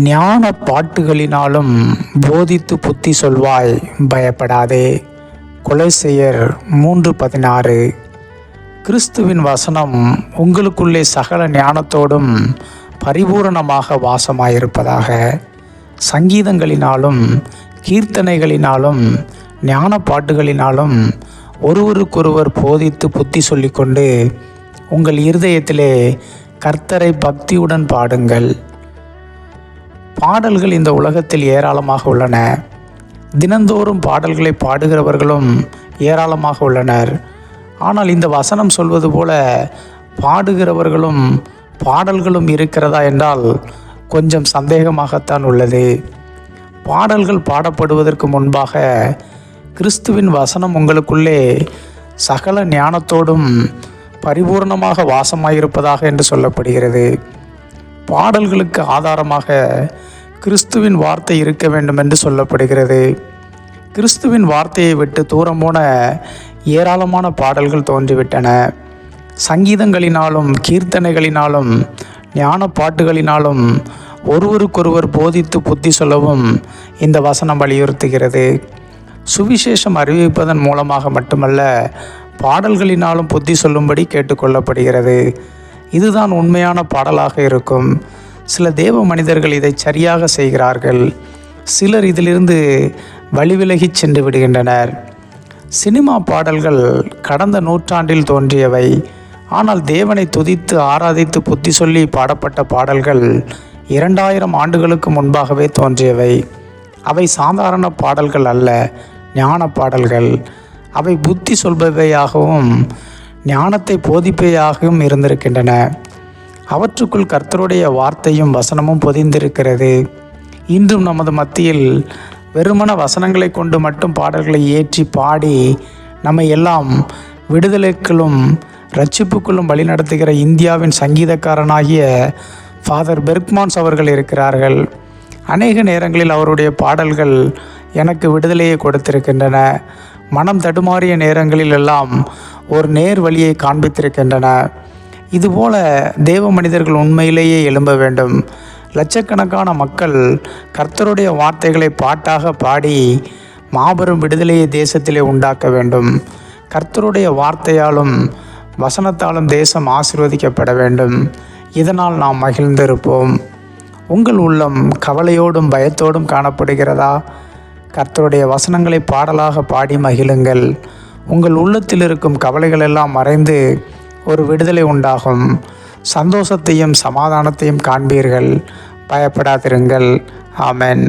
ஞான பாட்டுகளினாலும் போதித்து புத்தி சொல்வாய், பயப்படாதே. கொலோசியர் 3:16. கிறிஸ்துவின் வசனம் உங்களுக்குள்ளே சகல ஞானத்தோடும் பரிபூரணமாக வாசமாயிருப்பதாக. சங்கீதங்களினாலும் கீர்த்தனைகளினாலும் ஞான பாட்டுகளினாலும் ஒருவருக்கொருவர் போதித்து புத்தி சொல்லிக்கொண்டு உங்கள் இருதயத்திலே கர்த்தரை பக்தியுடன் பாடுங்கள். பாடல்கள் இந்த உலகத்தில் ஏராளமாக உள்ளன. தினந்தோறும் பாடல்களை பாடுகிறவர்களும் ஏராளமாக உள்ளனர். ஆனால் இந்த வசனம் சொல்வது போல பாடுகிறவர்களும் பாடல்களும் இருக்கிறதா என்றால் கொஞ்சம் சந்தேகமாகத்தான் உள்ளது. பாடல்கள் பாடப்படுவதற்கு முன்பாக கிறிஸ்துவின் வசனம் உங்களுக்குள்ளே சகல ஞானத்தோடும் பரிபூர்ணமாக வாசமாயிருப்பதாக என்று சொல்லப்படுகிறது. பாடல்களுக்கு ஆதாரமாக கிறிஸ்துவின் வார்த்தை இருக்க வேண்டும் என்று சொல்லப்படுகிறது. கிறிஸ்துவின் வார்த்தையை விட்டு தூரம் போன ஏராளமான பாடல்கள் தோன்றிவிட்டன. சங்கீதங்களினாலும் கீர்த்தனைகளினாலும் ஞான பாட்டுகளினாலும் ஒருவருக்கொருவர் போதித்து புத்தி சொல்லவும் இந்த வசனம் வலியுறுத்துகிறது. சுவிசேஷம் அறிவிப்பதன் மூலமாக மட்டுமல்ல, பாடல்களினாலும் புத்தி சொல்லும்படி கேட்டுக்கொள்ளப்படுகிறது. இதுதான் உண்மையான பாடலாக இருக்கும். சில தேவ மனிதர்கள் இதை சரியாக செய்கிறார்கள். சிலர் இதிலிருந்து வழிவிலகி சென்று விடுகின்றனர். சினிமா பாடல்கள் கடந்த நூற்றாண்டில் தோன்றியவை. ஆனால் தேவனை துதித்து ஆராதித்து புத்தி சொல்லி பாடப்பட்ட பாடல்கள் 2000 ஆண்டுகளுக்கு முன்பாகவே தோன்றியவை. அவை சாதாரண பாடல்கள் அல்ல, ஞான பாடல்கள். அவை புத்தி சொல்பவையாகவும் ஞானத்தை போதிப்பையாகவும் இருந்திருக்கின்றன. அவற்றுக்குள் கர்த்தருடைய வார்த்தையும் வசனமும் பொதிந்திருக்கிறது. இன்றும் நமது மத்தியில் வெறுமன வசனங்களை கொண்டு மட்டும் பாடல்களை ஏற்றி பாடி நம்மை எல்லாம் விடுதலைக்குள்ளும் இரட்சிப்புக்குள்ளும் வழிநடத்துகிற இந்தியாவின் சங்கீதக்காரனாகிய ஃபாதர் பெர்க்மான்ஸ் அவர்கள் இருக்கிறார்கள். அநேக நேரங்களில் அவருடைய பாடல்கள் எனக்கு விடுதலையை கொடுத்திருக்கின்றன. மனம் தடுமாறிய நேரங்களில் எல்லாம் ஒரு நேர் வழியை காண்பித்திருக்கின்றன. இதுபோல தேவ மனிதர்கள் உண்மையிலேயே எழும்ப வேண்டும். லட்சக்கணக்கான மக்கள் கர்த்தருடைய வார்த்தைகளை பாட்டாக பாடி மாபெரும் விடுதலையை தேசத்திலே உண்டாக்க வேண்டும். கர்த்தருடைய வார்த்தையாலும் வசனத்தாலும் தேசம் ஆசீர்வதிக்கப்பட வேண்டும். இதனால் நாம் மகிழ்ந்திருப்போம். உங்கள் உள்ளம் கவலையோடும் பயத்தோடும் காணப்படுகிறதா? கர்த்தருடைய வசனங்களை பாடலாக பாடி மகிழுங்கள். உங்கள் உள்ளத்தில் இருக்கும் கவலைகள் எல்லாம் மறைந்து ஒரு விடுதலை உண்டாகும். சந்தோஷத்தையும் சமாதானத்தையும் காண்பீர்கள். பயப்படாதிருங்கள். ஆமென்.